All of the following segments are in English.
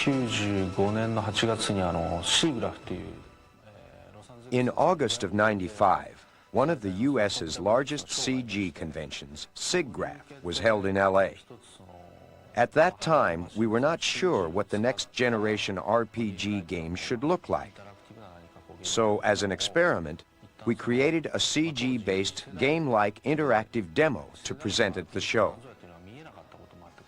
In August of '95, one of the U.S.'s largest CG conventions, SIGGRAPH, was held in L.A. At that time, we were not sure what the next generation RPG game should look like. So, as an experiment, we created a CG-based, game-like interactive demo to present at the show.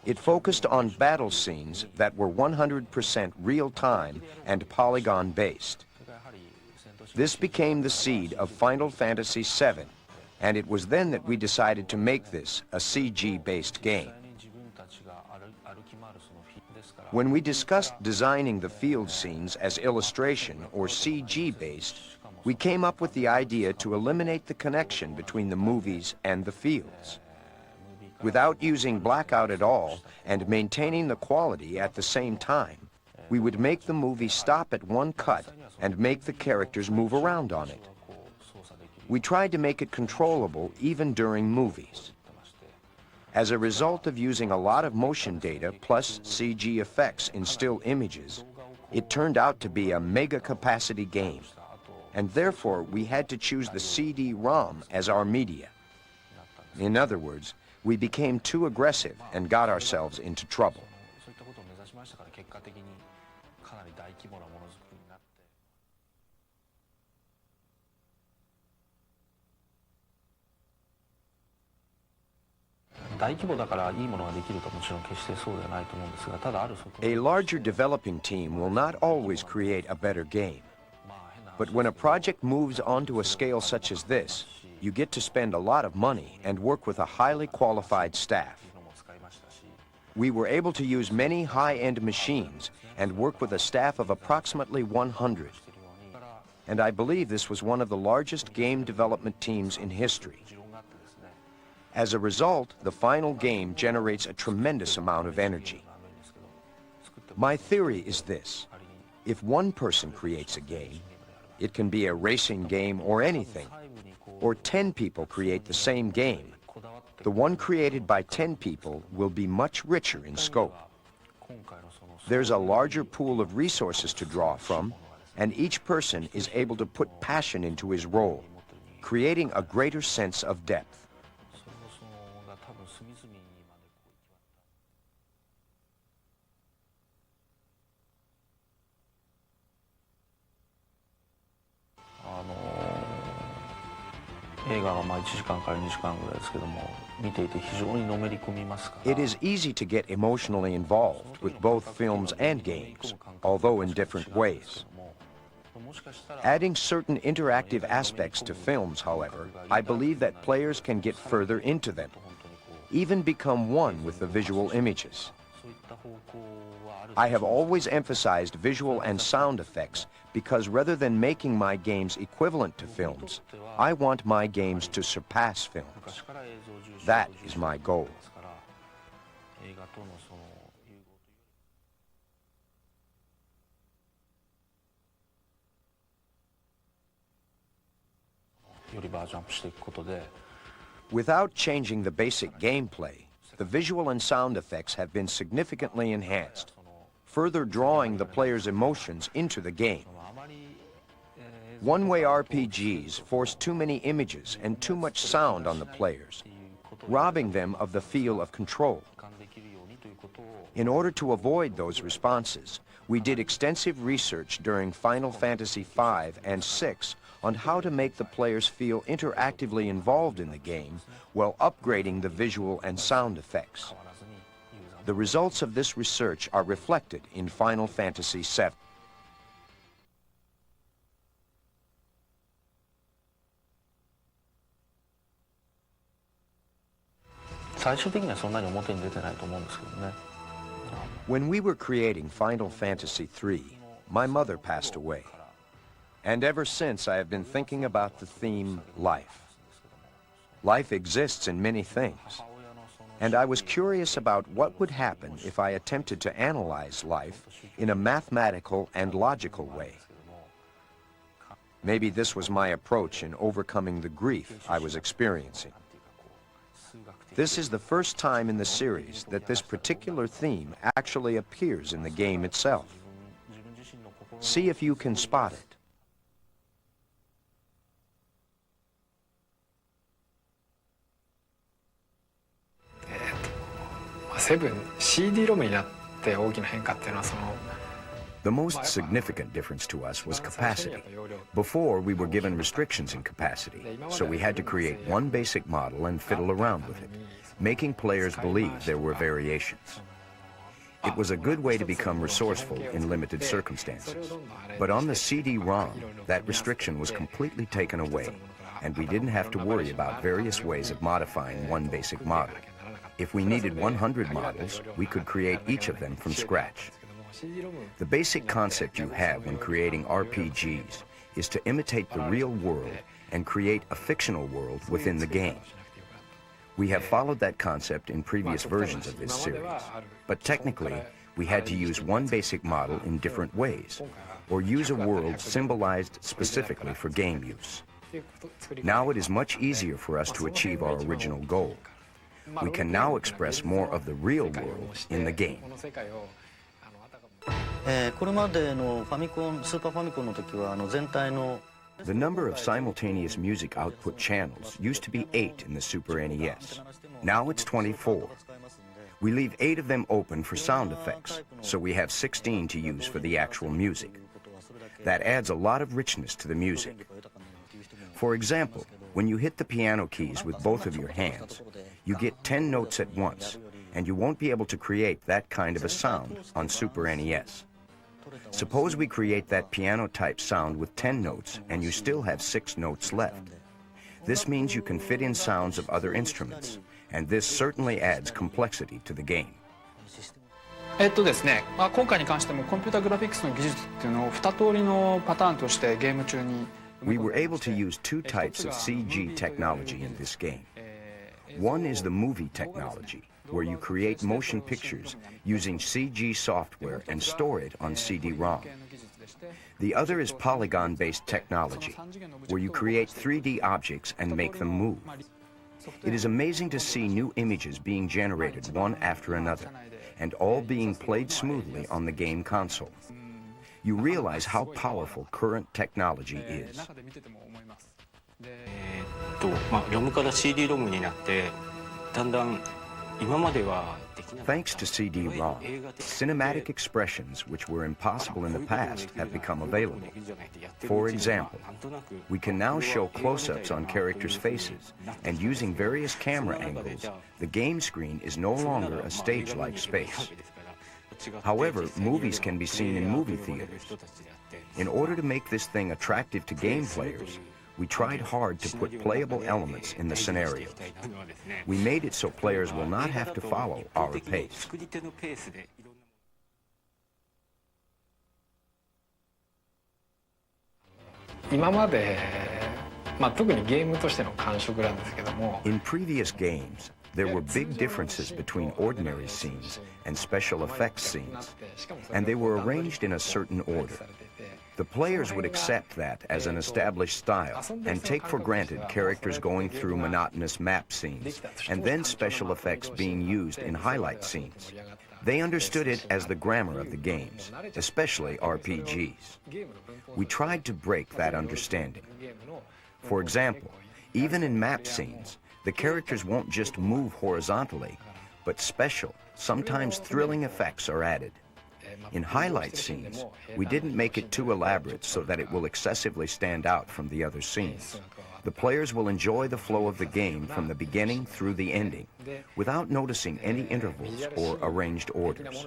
It focused on battle scenes that were 100% real-time and polygon-based. This became the seed of Final Fantasy VII, and it was then that we decided to make this a CG-based game. When we discussed designing the field scenes as illustration or CG-based, we came up with the idea to eliminate the connection between the movies and the fields. Without using blackout at all and maintaining the quality at the same time, we would make the movie stop at one cut and make the characters move around on it. We tried to make it controllable even during movies. As a result of using a lot of motion data plus CG effects in still images, it turned out to be a mega-capacity game, and therefore we had to choose the CD-ROM as our media. In other words, we became too aggressive and got ourselves into trouble. A larger developing team will not always create a better game. But when a project moves onto a scale such as this, you get to spend a lot of money and work with a highly qualified staff. We were able to use many high-end machines and work with a staff of approximately 100. And I believe this was one of the largest game development teams in history. As a result, the final game generates a tremendous amount of energy. My theory is this: if one person creates a game, it can be a racing game or anything, or 10 people create the same game, the one created by 10 people will be much richer in scope. There's a larger pool of resources to draw from, and each person is able to put passion into his role, creating a greater sense of depth. It is easy to get emotionally involved with both films and games, although in different ways. Adding certain interactive aspects to films, however, I believe that players can get further into them, even become one with the visual images. I have always emphasized visual and sound effects because rather than making my games equivalent to films, I want my games to surpass films. That is my goal. Without changing the basic gameplay, the visual and sound effects have been significantly enhanced, further drawing the player's emotions into the game. One-way RPGs force too many images and too much sound on the players, robbing them of the feel of control. In order to avoid those responses, we did extensive research during Final Fantasy V and VI on how to make the players feel interactively involved in the game while upgrading the visual and sound effects. The results of this research are reflected in Final Fantasy VII. When we were creating Final Fantasy III, my mother passed away. And ever since, I have been thinking about the theme, life. Life exists in many things. And I was curious about what would happen if I attempted to analyze life in a mathematical and logical way. Maybe this was my approach in overcoming the grief I was experiencing. This is the first time in the series that this particular theme actually appears in the game itself. See if you can spot it. セブン CD ロムになって大きな変化っていうのはその The most significant difference to us was capacity. Before, we were given restrictions in capacity, so we had to create one basic model and fiddle around with it, making players believe there were variations. It was a good way to become resourceful in limited circumstances. But on the CD-ROM, that restriction was completely taken away, and we didn't have to worry about various ways of modifying one basic model. If we needed 100 models, we could create each of them from scratch. The basic concept you have when creating RPGs is to imitate the real world and create a fictional world within the game. We have followed that concept in previous versions of this series, but technically, we had to use one basic model in different ways, or use a world symbolized specifically for game use. Now it is much easier for us to achieve our original goal. We can now express more of the real world in the game. これまでのファミコン、スーパーファミコンの時は全体の The number of simultaneous music output channels used to be 8 in the Super NES. Now it's 24. We leave 8 of them open for sound effects, so we have 16 to use for the actual music. That adds a lot of richness to the music. For example, when you hit the piano keys with both of your hands, you get 10 notes at once, and you won't be able to create that kind of a sound on Super NES. Suppose we create that piano-type sound with 10 notes, and you still have 6 notes left. This means you can fit in sounds of other instruments, and this certainly adds complexity to the game. ですね、今回に関してもコンピュータグラフィックスの技術っていうのを2通りのパターンとしてゲーム中に We were able to use 2 types of CG technology in this game. One is the movie technology, where you create motion pictures using CG software and store it on CD-ROM. The other is polygon-based technology, where you create 3D objects and make them move. It is amazing to see new images being generated one after another, and all being played smoothly on the game console. You realize how powerful current technology is. ロムから CD ロムになってだんだん今までは Thanks to CD-ROM, cinematic expressions which were impossible in the past have become available. For example, we can now show close-ups on characters' faces, and using various camera angles, the game screen is no longer a stage-like space. However, movies can be seen in movie theaters. In order to make this thing attractive to game players, we tried hard to put playable elements in the scenarios. We made it so players will not have to follow our pace. 今まで、特にゲームとしての感触なんですけども In previous games, there were big differences between ordinary scenes and special effects scenes, and they were arranged in a certain order. The players would accept that as an established style and take for granted characters going through monotonous map scenes and then special effects being used in highlight scenes. They understood it as the grammar of the games, especially RPGs. We tried to break that understanding. For example, even in map scenes, the characters won't just move horizontally, but special, sometimes thrilling effects are added. In highlight scenes, we didn't make it too elaborate so that it will excessively stand out from the other scenes. The players will enjoy the flow of the game from the beginning through the ending, without noticing any intervals or arranged orders.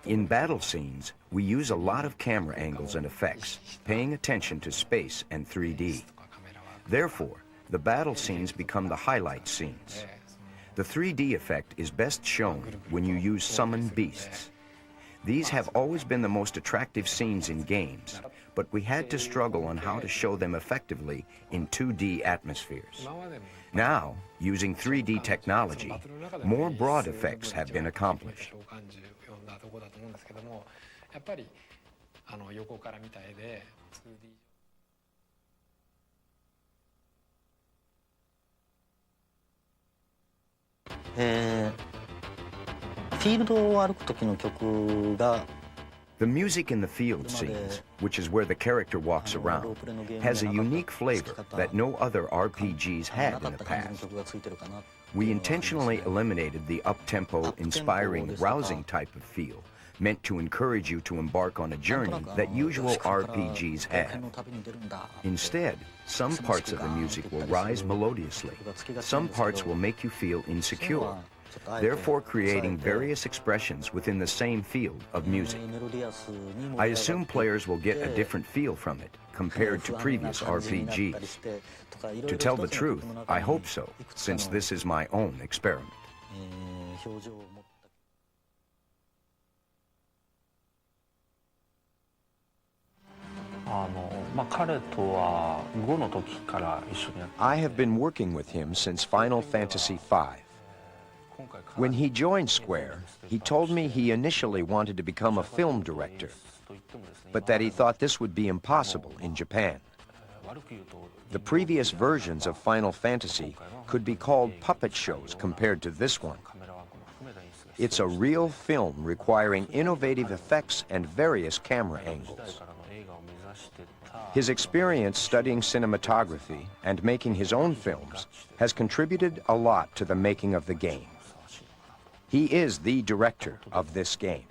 In battle scenes, we use a lot of camera angles and effects, paying attention to space and 3D. Therefore, the battle scenes become the highlight scenes. The 3D effect is best shown when you use summoned beasts. These have always been the most attractive scenes in games, but we had to struggle on how to show them effectively in 2D atmospheres. Now, using 3D technology, more broad effects have been accomplished. やっぱり横から見た絵で 2D フィールドを歩く時の曲が The music in the field scenes, which is where the character walks around, has a unique flavor that no other RPGs had in the past. We intentionally eliminated the up-tempo, inspiring, rousing type of feel, meant to encourage you to embark on a journey that usual RPGs have. Instead, some parts of the music will rise melodiously. Some parts will make you feel insecure, therefore creating various expressions within the same field of music. I assume players will get a different feel from it compared to previous RPGs. To tell the truth, I hope so, since this is my own experiment. I have been working with him since Final Fantasy V. When he joined Square, he told me he initially wanted to become a film director, but that he thought this would be impossible in Japan. The previous versions of Final Fantasy could be called puppet shows compared to this one. It's a real film requiring innovative effects and various camera angles. His experience studying cinematography and making his own films has contributed a lot to the making of the game. He is the director of this game.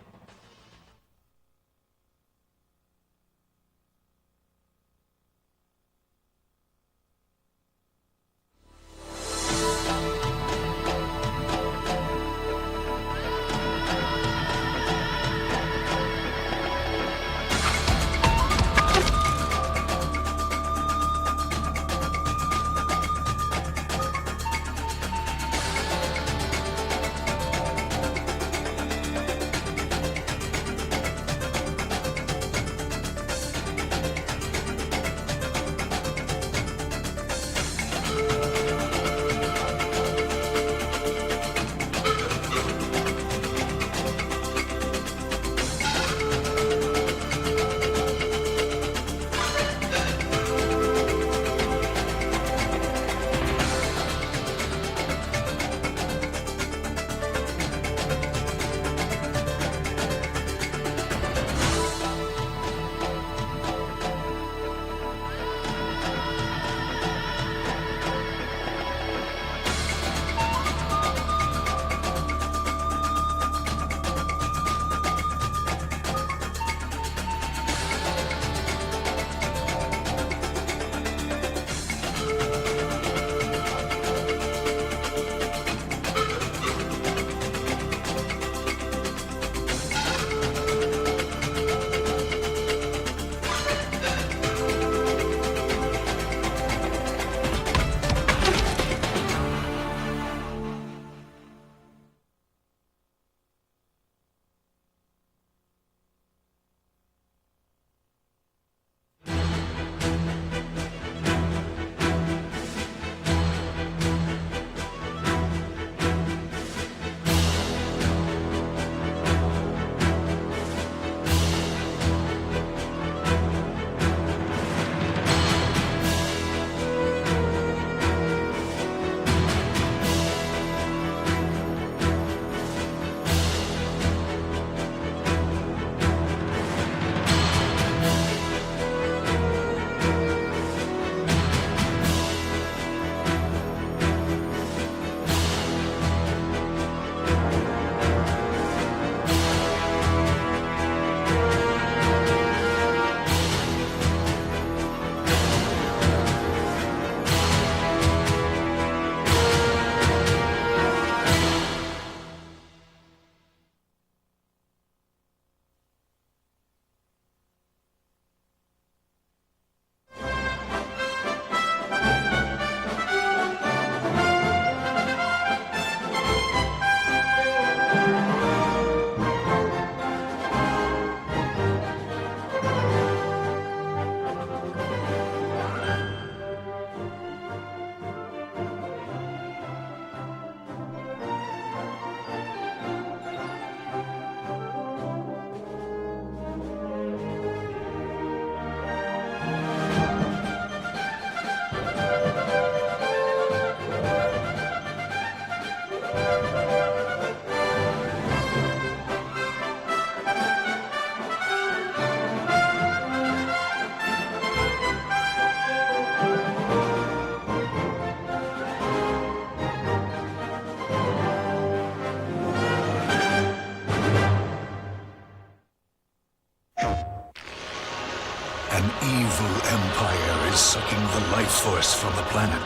life force from the planet,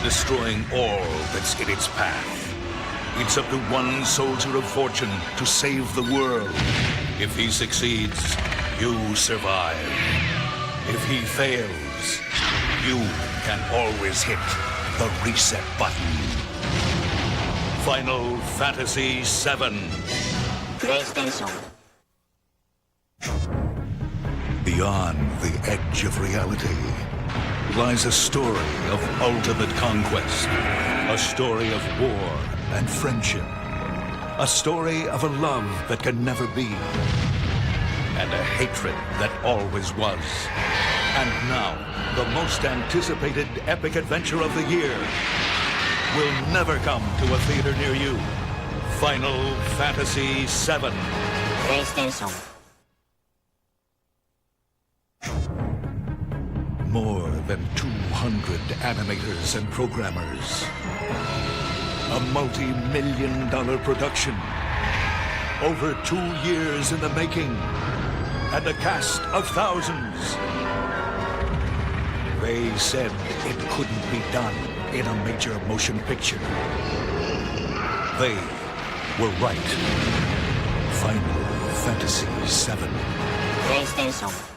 destroying all that's in its path. It's up to one soldier of fortune to save the world. If he succeeds, you survive. If he fails, you can always hit the reset button. Final Fantasy VII. PlayStation. Beyond the edge of reality lies a story of ultimate conquest, a story of war and friendship, a story of a love that can never be, and a hatred that always was. And now, the most anticipated epic adventure of the year will never come to a theater near you. Final Fantasy VII. PlayStation. More than 200 animators and programmers. A multi-million-dollar production. Over 2 years in the making. And a cast of thousands. They said it couldn't be done in a major motion picture. They were right. Final Fantasy VII. PlayStation.